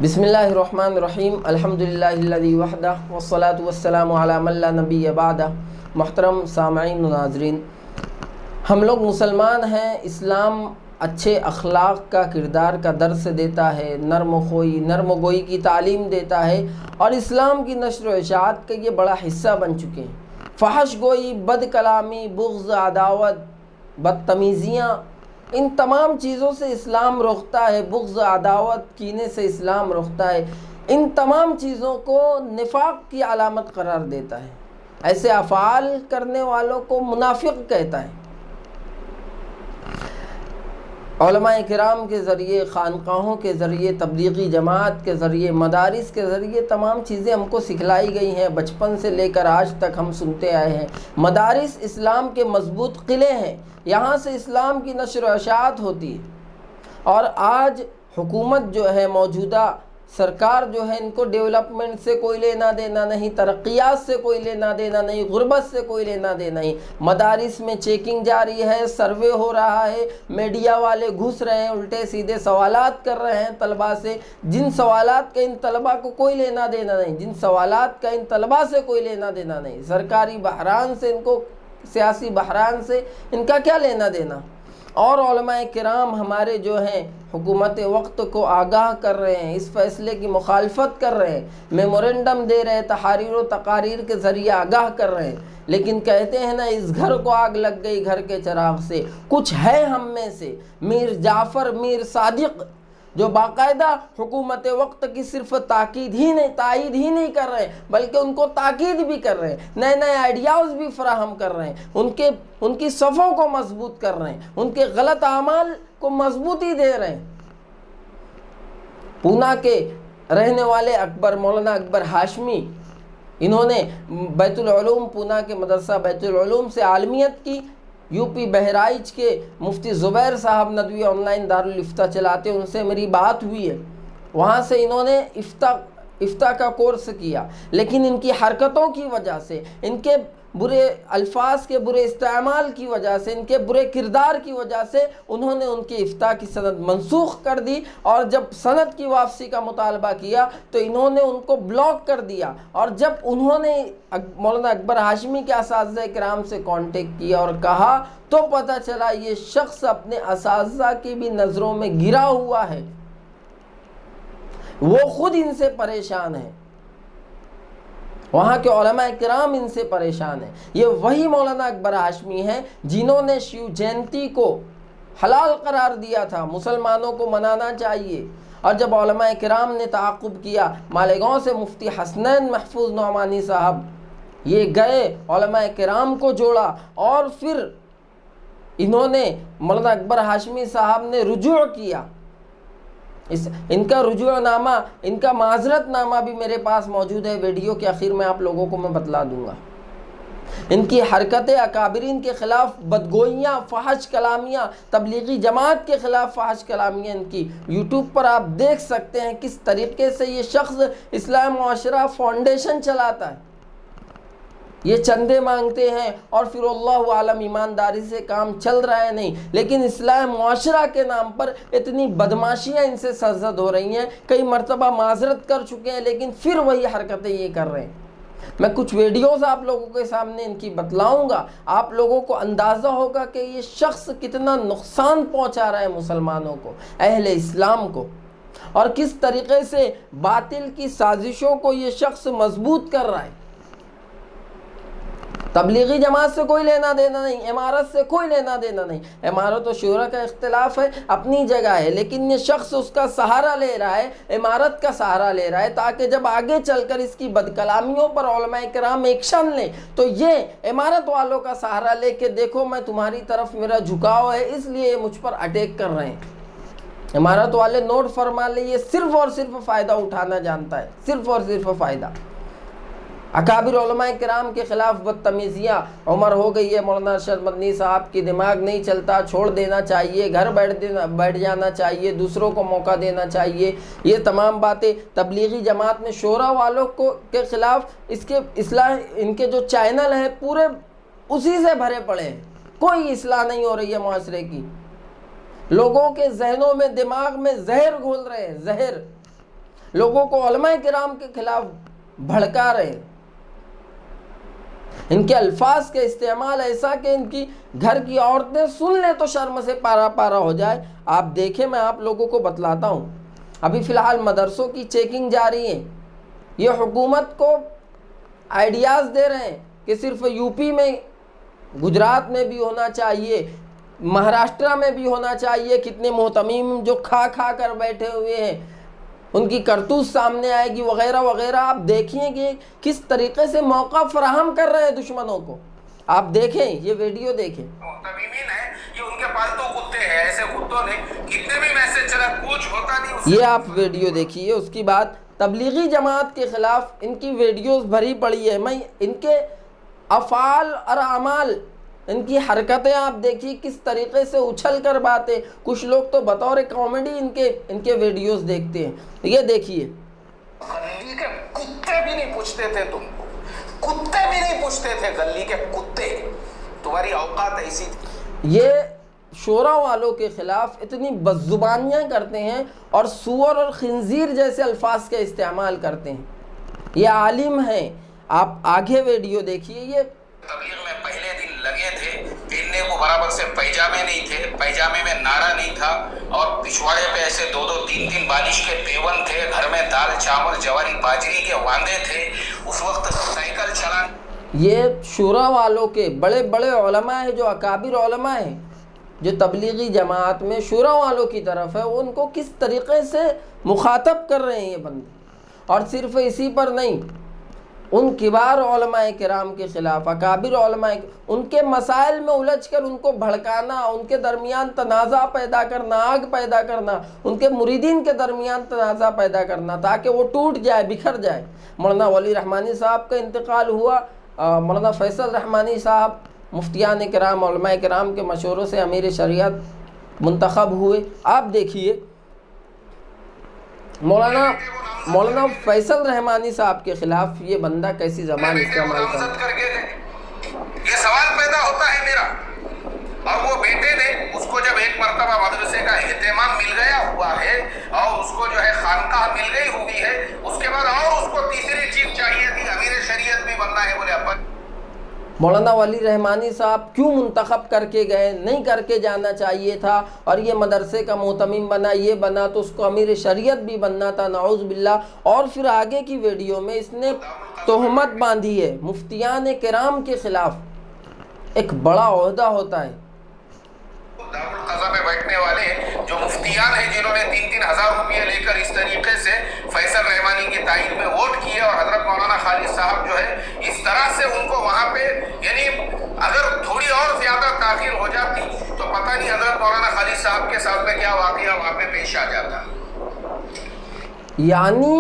بسم اللہ الرحمن الرحیم الحمدللہ الذی وحدہ والصلاة والسلام علی من لا نبی بعدہ۔ محترم سامعین و ناظرین، ہم لوگ مسلمان ہیں۔ اسلام اچھے اخلاق کا کردار کا درس دیتا ہے، نرم و گوئی کی تعلیم دیتا ہے، اور اسلام کی نشر و اشاعت کا یہ بڑا حصہ بن چکے ہیں۔ فحش گوئی، بد کلامی، بغض، عداوت، بدتمیزیاں، ان تمام چیزوں سے اسلام روکتا ہے۔ بغض، عداوت، کینے سے اسلام روکتا ہے۔ ان تمام چیزوں کو نفاق کی علامت قرار دیتا ہے۔ ایسے افعال کرنے والوں کو منافق کہتا ہے۔ علماء کرام کے ذریعے، خانقاہوں کے ذریعے، تبلیغی جماعت کے ذریعے، مدارس کے ذریعے تمام چیزیں ہم کو سکھلائی گئی ہیں۔ بچپن سے لے کر آج تک ہم سنتے آئے ہیں۔ مدارس اسلام کے مضبوط قلعے ہیں، یہاں سے اسلام کی نشر و اشاعت ہوتی ہے۔ اور آج حکومت جو ہے، موجودہ سرکار جو ہے، ان کو ڈیولپمنٹ سے کوئی لینا دینا نہیں، ترقیات سے کوئی لینا دینا نہیں، غربت سے کوئی لینا دینا نہیں۔ مدارس میں چیکنگ جاری ہے، سروے ہو رہا ہے، میڈیا والے گھس رہے ہیں، الٹے سیدھے سوالات کر رہے ہیں طلباء سے، جن سوالات کا ان طلباء کو کوئی لینا دینا نہیں، جن سوالات کا ان طلباء سے کوئی لینا دینا نہیں۔ سرکاری بحران سے ان کو، سیاسی بحران سے ان کا کیا لینا دینا؟ اور علماء کرام ہمارے جو ہیں حکومت وقت کو آگاہ کر رہے ہیں، اس فیصلے کی مخالفت کر رہے ہیں، میمورنڈم دے رہے ہیں، تحاریر و تقاریر کے ذریعے آگاہ کر رہے ہیں، لیکن کہتے ہیں نا، اس گھر کو آگ لگ گئی گھر کے چراغ سے۔ کچھ ہے ہم میں سے میر جعفر، میر صادق، جو باقاعدہ حکومت وقت کی صرف تائید ہی نہیں کر رہے ہیں، بلکہ ان کو تاکید بھی کر رہے ہیں، نئے نئے آئیڈیاز بھی فراہم کر رہے ہیں، ان کی صفوں کو مضبوط کر رہے ہیں، ان کے غلط اعمال کو مضبوطی دے رہے ہیں۔ پونا کے رہنے والے مولانا اکبر ہاشمی، انہوں نے بیت العلوم، پونا کے مدرسہ بیت العلوم سے عالمیت کی۔ یو پی بہرائچ کے مفتی زبیر صاحب ندوی آن لائن دارالافتاء چلاتے، ان سے میری بات ہوئی ہے، وہاں سے انہوں نے افتاء کا کورس کیا، لیکن ان کی حرکتوں کی وجہ سے، ان کے برے الفاظ کے برے استعمال کی وجہ سے، ان کے برے کردار کی وجہ سے انہوں نے ان کی افتاء کی سند منسوخ کر دی، اور جب سند کی واپسی کا مطالبہ کیا تو انہوں نے ان کو بلاک کر دیا۔ اور جب انہوں نے مولانا اکبر ہاشمی کے اساتذہ کرام سے کانٹیکٹ کیا اور کہا، تو پتہ چلا یہ شخص اپنے اساتذہ کی بھی نظروں میں گرا ہوا ہے، وہ خود ان سے پریشان ہے، وہاں کے علماء کرام ان سے پریشان ہیں۔ یہ وہی مولانا اکبر ہاشمی ہیں جنہوں نے شیو جینتی کو حلال قرار دیا تھا، مسلمانوں کو منانا چاہیے، اور جب علماء کرام نے تعاقب کیا، مالیگاؤں سے مفتی حسنین محفوظ نعمانی صاحب یہ گئے، علماء کرام کو جوڑا، اور پھر انہوں نے مولانا اکبر ہاشمی صاحب نے رجوع کیا۔ ان کا رجوع نامہ، ان کا معذرت نامہ بھی میرے پاس موجود ہے، ویڈیو کے آخر میں آپ لوگوں کو میں بتلا دوں گا۔ ان کی حرکتیں اکابرین کے خلاف، بدگوئیاں، فحش کلامیاں، تبلیغی جماعت کے خلاف فحش کلامیاں، ان کی یوٹیوب پر آپ دیکھ سکتے ہیں کس طریقے سے یہ شخص اسلام معاشرہ فاؤنڈیشن چلاتا ہے۔ یہ چندے مانگتے ہیں، اور پھر اللہ عالم ایمانداری سے کام چل رہا ہے نہیں، لیکن اصلاح معاشرہ کے نام پر اتنی بدماشیاں ان سے سرزد ہو رہی ہیں، کئی مرتبہ معذرت کر چکے ہیں، لیکن پھر وہی حرکتیں یہ کر رہے ہیں۔ میں کچھ ویڈیوز آپ لوگوں کے سامنے ان کی بتلاؤں گا، آپ لوگوں کو اندازہ ہوگا کہ یہ شخص کتنا نقصان پہنچا رہا ہے مسلمانوں کو، اہل اسلام کو، اور کس طریقے سے باطل کی سازشوں کو یہ شخص مضبوط کر رہا ہے۔ تبلیغی جماعت سے کوئی لینا دینا نہیں، امارت سے کوئی لینا دینا نہیں، امارت و شورا کا اختلاف ہے، اپنی جگہ ہے، لیکن یہ شخص اس کا سہارا لے رہا ہے، امارت کا سہارا لے رہا ہے، تاکہ جب آگے چل کر اس کی بدکلامیوں پر علماء کرام ایکشن لیں تو یہ امارت والوں کا سہارا لے کے، دیکھو میں تمہاری طرف میرا جھکاؤ ہے، اس لیے یہ مجھ پر اٹیک کر رہے ہیں۔ امارت والے نوٹ فرما لیں، یہ صرف اور صرف فائدہ اٹھانا جانتا ہے، صرف اور صرف فائدہ۔ اکابر علماء کرام کے خلاف بدتمیزیاں، عمر ہو گئی ہے، مولانا ارشد مدنی صاحب کی دماغ نہیں چلتا، چھوڑ دینا چاہیے، گھر بیٹھ جانا چاہیے، دوسروں کو موقع دینا چاہیے، یہ تمام باتیں تبلیغی جماعت میں شورا والوں کے خلاف، اس کے اصلاح، ان کے جو چینل ہیں پورے اسی سے بھرے پڑے ہیں، کوئی اصلاح نہیں ہو رہی ہے معاشرے کی، لوگوں کے ذہنوں میں، دماغ میں زہر گھول رہے ہیں، زہر۔ لوگوں کو علماء کرام کے خلاف بھڑکا رہے ہیں۔ ان کے الفاظ کے استعمال ایسا کہ ان کی گھر کی عورتیں سن لیں تو شرم سے پارا پارا ہو جائے۔ آپ دیکھیں، میں آپ لوگوں کو بتلاتا ہوں، ابھی فی الحال مدرسوں کی چیکنگ جاری ہے۔ یہ حکومت کو آئیڈیاز دے رہے ہیں کہ صرف یو پی میں، گجرات میں بھی ہونا چاہیے، مہاراشٹرا میں بھی ہونا چاہیے۔ کتنے محتمیم جو کھا کھا کر بیٹھے ہوئے ہیں، ان کی کرتوت سامنے آئے گی وغیرہ وغیرہ۔ آپ دیکھیں کہ کس طریقے سے موقع فراہم کر رہے ہیں دشمنوں کو۔ آپ دیکھیں، یہ ویڈیو دیکھیں۔ محتمین ہیں، یہ ان کے پالتو کتے ہیں، ایسے کتوں نے کتنے بھی میسج چلا کچھ ہوتا نہیں۔ یہ آپ ویڈیو دیکھیے۔ اس کی بعد تبلیغی جماعت کے خلاف ان کی ویڈیوز بھری پڑی ہے۔ میں ان کے افعال اور اعمال، ان کی حرکتیں آپ دیکھیے کس طریقے سے اچھل کر باتیں۔ کچھ لوگ تو بطور کامیڈی ان کے ویڈیوز دیکھتے ہیں۔ یہ دیکھیے، گلی کے کتے بھی نہیں پوچھتے تھے تم کو، کتے بھی نہیں پوچھتے تھے، گلی کے کتے، تمہاری اوقات ایسی تھی۔ یہ شورا والوں کے خلاف اتنی بدزبانیاں کرتے ہیں اور سور اور خنزیر جیسے الفاظ کا استعمال کرتے ہیں۔ یہ عالم ہیں۔ آپ آگے ویڈیو دیکھیے۔ یہ تبلیغ میں پہلے دن لگے تھے، پہننے کو برابر سے پیجامے نہیں تھے، پیجامے میں نعرہ نہیں تھا، اور پچھواڑے پہ ایسے دو دو تین تین بالش کے پیون تھے، گھر میں دال چاول جواری باجری کے واندے تھے، اس وقت سائیکل چلان۔ یہ شورا والوں کے بڑے بڑے علماء ہیں، جو اکابر علماء ہیں، جو تبلیغی جماعت میں شورا والوں کی طرف ہے، وہ ان کو کس طریقے سے مخاطب کر رہے ہیں یہ بندے۔ اور صرف اسی پر نہیں، ان کبار علماء کرام کے خلاف، اکابر علماء، ان کے مسائل میں الجھ کر ان کو بھڑکانا، ان کے درمیان تنازع پیدا کرنا، آگ پیدا کرنا، ان کے مریدین کے درمیان تنازع پیدا کرنا تاکہ وہ ٹوٹ جائے، بکھر جائے۔ مولانا ولی رحمانی صاحب کا انتقال ہوا، مولانا فیصل رحمانی صاحب مفتیان کرام، علماء کرام کے مشوروں سے امیر شریعت منتخب ہوئے۔ آپ دیکھیے مولانا فیصل رحمانی صاحب کے خلاف یہ بندہ کیسی زبان استعمال کرتا ہے۔ یہ سوال پیدا ہوتا ہے میرا، اور وہ بیٹے نے اس کو جب ایک مرتبہ مدرسے کا اہتمام مل گیا ہوا ہے اور اس کو جو ہے خانقاہ مل گئی ہوئی ہے، اس کے بعد اور اس کو تیسری چیز چاہیے تھی، امیر شریعت بھی بننا ہے، بولے ابا۔ مولانا ولی رحمانی صاحب کیوں منتخب کر کے گئے؟ نہیں کر کے جانا چاہیے تھا، اور یہ مدرسے کا محتمم بنا، یہ بنا تو اس کو امیر شریعت بھی بننا تھا، نعوذ باللہ۔ اور پھر آگے کی ویڈیو میں اس نے تہمت باندھی ہے مفتیان کرام کے خلاف۔ ایک بڑا عہدہ ہوتا ہے، دارالقضا میں بیٹھنے والے جو مفتیان ہیں، جنہوں نے 3,000 روپیے لے کر اس طریقے سے فیصل رحمانی کی تائید میں ووٹ کیے، اور حضرت مولانا خالد صاحب جو ہے اس طرح سے ان کو وہاں پہ، یعنی اگر تھوڑی اور زیادہ تاخیر ہو جاتی تو پتہ نہیں حضرت مولانا خالد صاحب کے ساتھ میں کیا واقعہ وہاں پہ پیش آ جاتا۔ یعنی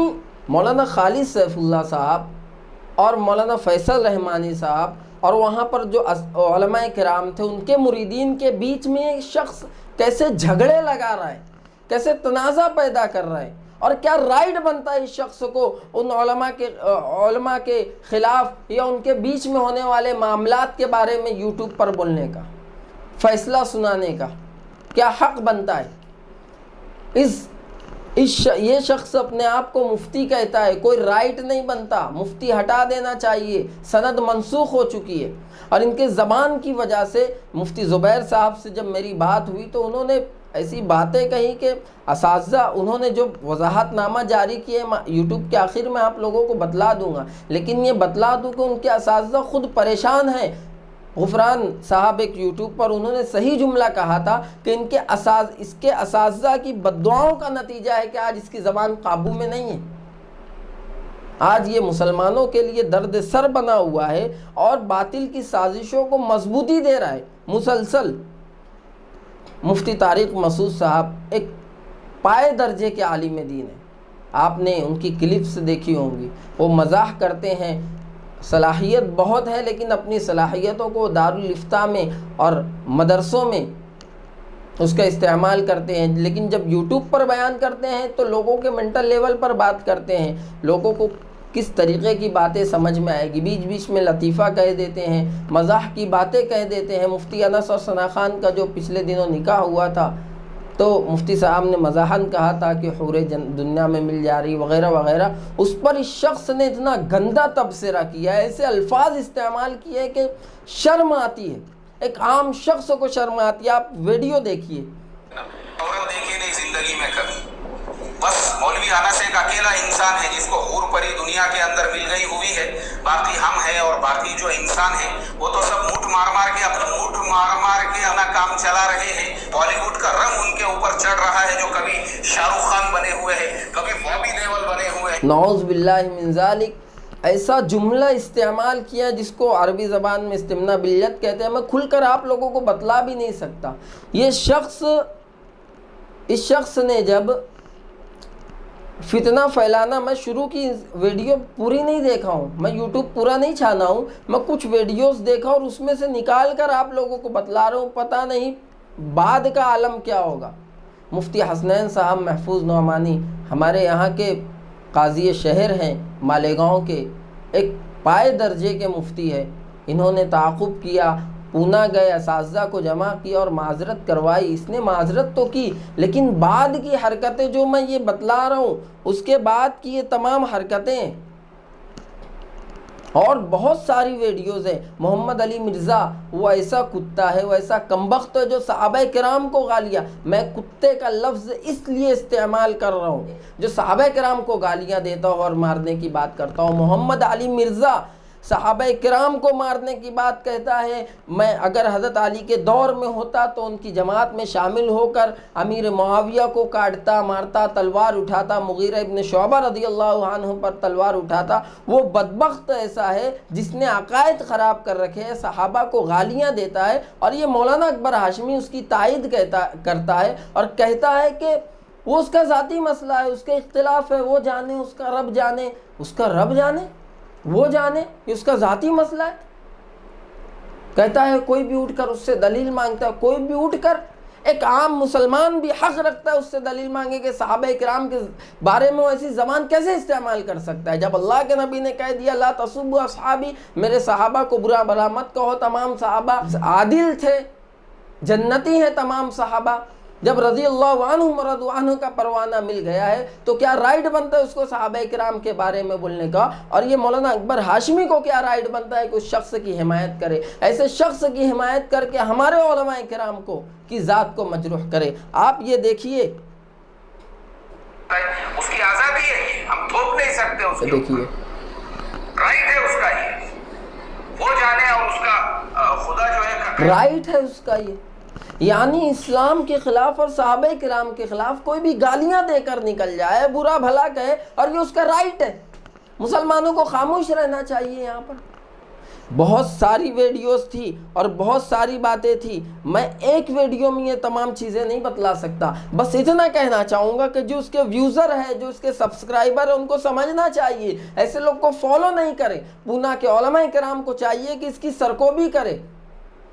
مولانا خالد سیف اللہ صاحب اور مولانا فیصل رحمانی صاحب اور وہاں پر جو علماء کرام تھے، ان کے مریدین کے بیچ میں ایک شخص کیسے جھگڑے لگا رہا ہے، کیسے تنازع پیدا کر رہا ہے، اور کیا رائٹ بنتا ہے اس شخص کو ان علماء کے خلاف یا ان کے بیچ میں ہونے والے معاملات کے بارے میں یوٹیوب پر بولنے کا، فیصلہ سنانے کا کیا حق بنتا ہے؟ یہ شخص اپنے آپ کو مفتی کہتا ہے، کوئی رائٹ نہیں بنتا، مفتی ہٹا دینا چاہیے، سند منسوخ ہو چکی ہے۔ اور ان کے زبان کی وجہ سے مفتی زبیر صاحب سے جب میری بات ہوئی تو انہوں نے ایسی باتیں کہیں کہ اساتذہ، انہوں نے جو وضاحت نامہ جاری کیے، یوٹیوب کے آخر میں آپ لوگوں کو بتلا دوں گا، لیکن یہ بتلا دوں کہ ان کے اساتذہ خود پریشان ہیں۔ غفران صاحب ایک یوٹیوب پر انہوں نے صحیح جملہ کہا تھا کہ اس کے اساتذہ کی بددعاؤں کا نتیجہ ہے کہ آج اس کی زبان قابو میں نہیں ہے، آج یہ مسلمانوں کے لیے درد سر بنا ہوا ہے اور باطل کی سازشوں کو مضبوطی دے رہا ہے مسلسل۔ مفتی طارق مسعود صاحب ایک پائے درجے کے عالم دین ہیں، آپ نے ان کی کلپس دیکھی ہوں گی، وہ مزاح کرتے ہیں، صلاحیت بہت ہے لیکن اپنی صلاحیتوں کو دارالافتاء میں اور مدرسوں میں اس کا استعمال کرتے ہیں، لیکن جب یوٹیوب پر بیان کرتے ہیں تو لوگوں کے منٹل لیول پر بات کرتے ہیں، لوگوں کو کس طریقے کی باتیں سمجھ میں آئے گی، بیچ بیچ میں لطیفہ کہہ دیتے ہیں، مزاح کی باتیں کہہ دیتے ہیں۔ مفتی انس اور ثنا خان کا جو پچھلے دنوں نکاح ہوا تھا، تو مفتی صاحب نے مزاحن کہا تھا کہ حور دنیا میں مل جا رہی وغیرہ وغیرہ، اس پر اس شخص نے اتنا گندا تبصرہ کیا ہے، ایسے الفاظ استعمال کیے ہیں کہ شرم آتی ہے، ایک عام شخص کو شرم آتی ہے۔ آپ ویڈیو دیکھیے۔ دیکھیے نہیں زندگی میں کبھی، بس مولوی انس ایک اکیلا انسان ہے جس کو حور پری دنیا کے اندر مل گئی ہوئی ہے، باقی ہم ہیں اور باقی جو انسان ہیں وہ تو سب مٹھ مار مار کے اپنا کام چلا رہے ہیں۔ بالی ووڈ کا رنگ ان کے اوپر چڑھ رہا ہے، جو کبھی شاہ رخ خان بنے ہوئے ہیں، کبھی بابی دیول بنے ہوئے ہیں۔ نعوذ باللہ من ذالک، ایسا جملہ استعمال کیا جس کو عربی زبان میں استمنا بلیت کہتے ہیں، میں کھل کر آپ لوگوں کو بتلا بھی نہیں سکتا۔ اس شخص نے جب فتنہ پھیلانا، میں شروع کی ویڈیو پوری نہیں دیکھا ہوں، میں یوٹیوب پورا نہیں چھانا ہوں، میں کچھ ویڈیوز دیکھا اور اس میں سے نکال کر آپ لوگوں کو بتلا رہا ہوں، پتہ نہیں بعد کا عالم کیا ہوگا۔ مفتی حسنین صاحب محفوظ نعمانی ہمارے یہاں کے قاضی شہر ہیں، مالیگاؤں کے، ایک پائے درجے کے مفتی ہے، انہوں نے تعاقب کیا، پونا گئے، اساتذہ کو جمع کیا اور معذرت کروائی۔ اس نے معذرت تو کی، لیکن بعد کی حرکتیں جو میں یہ بتلا رہا ہوں، اس کے بعد کی یہ تمام حرکتیں اور بہت ساری ویڈیوز ہیں۔ محمد علی مرزا وہ ایسا کتا ہے، وہ ایسا کمبخت ہے جو صحابہ کرام کو گالیاں، میں کتے کا لفظ اس لیے استعمال کر رہا ہوں جو صحابہ کرام کو گالیاں دیتا ہوں اور مارنے کی بات کرتا ہوں۔ محمد علی مرزا صحابہ کرام کو مارنے کی بات کہتا ہے، میں اگر حضرت علی کے دور میں ہوتا تو ان کی جماعت میں شامل ہو کر امیر معاویہ کو کاٹتا، مارتا، تلوار اٹھاتا، مغیرہ ابن شعبہ رضی اللہ عنہ پر تلوار اٹھاتا۔ وہ بدبخت ایسا ہے جس نے عقائد خراب کر رکھے ہیں، صحابہ کو گالیاں دیتا ہے، اور یہ مولانا اکبر ہاشمی اس کی تائید کرتا ہے اور کہتا ہے کہ وہ اس کا ذاتی مسئلہ ہے، اس کے اختلاف ہے، وہ جانے، اس کا رب جانے، اس کا رب جانے، وہ جانے، یہ اس کا ذاتی مسئلہ ہے۔ کہتا ہے کوئی بھی اٹھ کر اس سے دلیل مانگتا ہے، کوئی بھی اٹھ کر، ایک عام مسلمان بھی حق رکھتا ہے اس سے دلیل مانگے کہ صحابہ کرام کے بارے میں وہ ایسی زبان کیسے استعمال کر سکتا ہے، جب اللہ کے نبی نے کہہ دیا لا تسبوا اصحابی، میرے صحابہ کو برا بھلا مت کہو، تمام صحابہ عادل تھے، جنتی ہیں تمام صحابہ۔ جب رضی اللہ عنہم ورضوا عنہ کا پروانہ مل گیا ہے تو کیا رائٹ بنتا ہے اس کو صحابہ کرام کے بارے میں بولنے کا؟ اور یہ مولانا اکبر ہاشمی کو کیا رائٹ بنتا ہے کہ اس شخص کی حمایت کرے، ایسے شخص کی حمایت کر کے ہمارے علماء کرام کو کی ذات کو مجروح کرے؟ آپ یہ دیکھیے، اس کی آزادی ہے، یہ ہم تھوپ نہیں سکتے، اس کی دیکھیے رائٹ ہے اس کا، یہ وہ جانے، اور اس کا خدا جو ہے رائٹ ہے اس کا۔ یہ یعنی اسلام کے خلاف اور صحابہ کرام کے خلاف کوئی بھی گالیاں دے کر نکل جائے، برا بھلا کہے، اور یہ اس کا رائٹ ہے۔ مسلمانوں کو خاموش رہنا چاہیے۔ یہاں پر بہت ساری ویڈیوز تھی اور بہت ساری باتیں تھی، میں ایک ویڈیو میں یہ تمام چیزیں نہیں بتلا سکتا، بس اتنا کہنا چاہوں گا کہ جو اس کے ویوزر ہے، جو اس کے سبسکرائبر ہیں، ان کو سمجھنا چاہیے، ایسے لوگ کو فالو نہیں کرے۔ پونا کے علماء کرام کو چاہیے کہ اس کی سرکوبی کرے،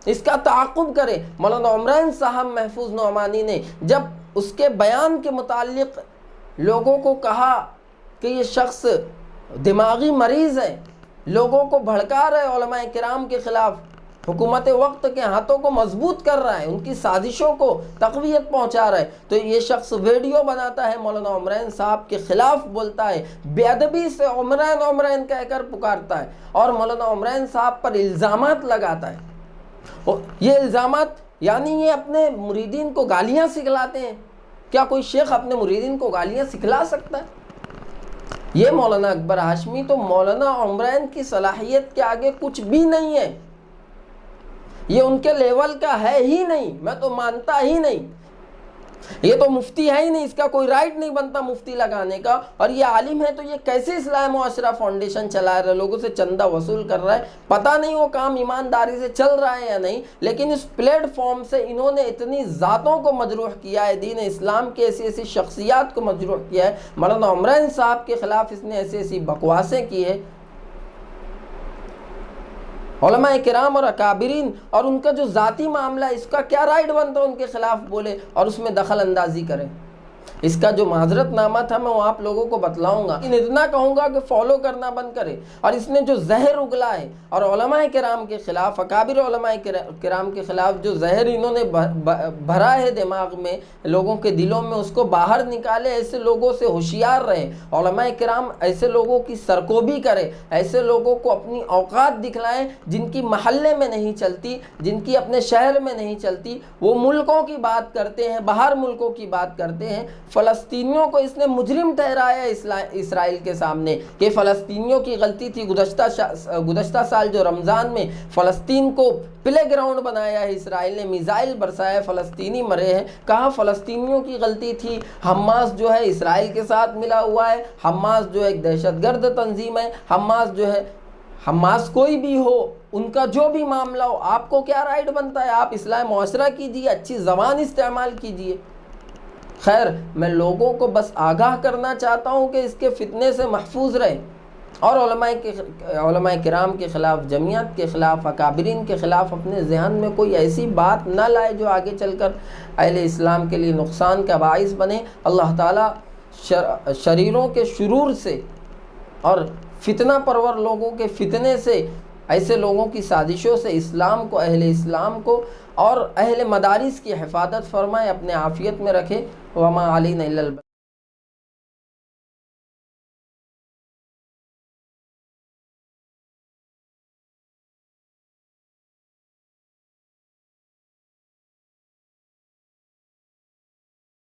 اس کا تعاقب کرے۔ مولانا عمران صاحب محفوظ نعمانی نے جب اس کے بیان کے متعلق لوگوں کو کہا کہ یہ شخص دماغی مریض ہے، لوگوں کو بھڑکا رہے علماء کرام کے خلاف، حکومت وقت کے ہاتھوں کو مضبوط کر رہا ہے، ان کی سازشوں کو تقویت پہنچا رہا ہے، تو یہ شخص ویڈیو بناتا ہے، مولانا عمران صاحب کے خلاف بولتا ہے، بے ادبی سے عمران عمران کہہ کر پکارتا ہے، اور مولانا عمران صاحب پر الزامات لگاتا ہے۔ یہ الزامات یعنی یہ اپنے مریدین کو گالیاں سکھلاتے ہیں۔ کیا کوئی شیخ اپنے مریدین کو گالیاں سکھلا سکتا ہے؟ یہ مولانا اکبر ہاشمی تو مولانا عمران کی صلاحیت کے آگے کچھ بھی نہیں ہے، یہ ان کے لیول کا ہے ہی نہیں، میں تو مانتا ہی نہیں، یہ تو مفتی ہے ہی نہیں، اس کا کوئی رائٹ نہیں بنتا مفتی لگانے کا، اور یہ عالم ہے تو یہ کیسے اصلاح معاشرہ فاؤنڈیشن چلا رہا ہے، لوگوں سے چندہ وصول کر رہا ہے، پتہ نہیں وہ کام ایمانداری سے چل رہا ہے یا نہیں، لیکن اس پلیٹ فارم سے انہوں نے اتنی ذاتوں کو مجروح کیا ہے، دین اسلام کی ایسی ایسی شخصیات کو مجروح کیا ہے، مولانا عمران صاحب کے خلاف اس نے ایسی ایسی بکواسیں کی ہے۔ علماء کرام اور اکابرین اور ان کا جو ذاتی معاملہ ہے، اس کا کیا رائٹ بنتا ہے ان کے خلاف بولے اور اس میں دخل اندازی کرے؟ اس کا جو معذرت نامہ تھا میں وہ آپ لوگوں کو بتلاؤں گا، لیکن اتنا کہوں گا کہ فالو کرنا بند کرے۔ اور اس نے جو زہر اگلا ہے اور علماء کرام کے خلاف، اکابر علماء کرام کے خلاف جو زہر انہوں نے بھرا ہے دماغ میں، لوگوں کے دلوں میں، اس کو باہر نکالے۔ ایسے لوگوں سے ہوشیار رہے، علماء کرام ایسے لوگوں کی سرکوبی کرے، ایسے لوگوں کو اپنی اوقات دکھلائیں جن کی محلے میں نہیں چلتی، جن کی اپنے شہر میں نہیں چلتی، وہ ملکوں کی بات کرتے ہیں، باہر ملکوں کی بات کرتے ہیں۔ فلسطینیوں کو اس نے مجرم ٹھہرایا اسرائیل کے سامنے کہ فلسطینیوں کی غلطی تھی۔ گزشتہ سال جو رمضان میں فلسطین کو پلے گراؤنڈ بنایا ہے اسرائیل نے، میزائل برسایا، فلسطینی مرے ہیں، کہا فلسطینیوں کی غلطی تھی۔ حماس جو ہے اسرائیل کے ساتھ ملا ہوا ہے، حماس جو ایک دہشت گرد تنظیم ہے، حماس کوئی بھی ہو، ان کا جو بھی معاملہ ہو، آپ کو کیا رائٹ بنتا ہے؟ آپ اصلاح معاشرہ کیجیے، اچھی زبان استعمال کیجیے۔ خیر، میں لوگوں کو بس آگاہ کرنا چاہتا ہوں کہ اس کے فتنے سے محفوظ رہیں، اور علماء کرام کے خلاف، جمعیت کے خلاف، اکابرین کے خلاف اپنے ذہن میں کوئی ایسی بات نہ لائے جو آگے چل کر اہل اسلام کے لیے نقصان کا باعث بنے۔ اللہ تعالیٰ شریروں کے شرور سے اور فتنہ پرور لوگوں کے فتنے سے، ایسے لوگوں کی سازشوں سے اسلام کو، اہل اسلام کو اور اہل مدارس کی حفاظت فرمائے، اپنے عافیت میں رکھے۔ وما علینا الا البلاغ۔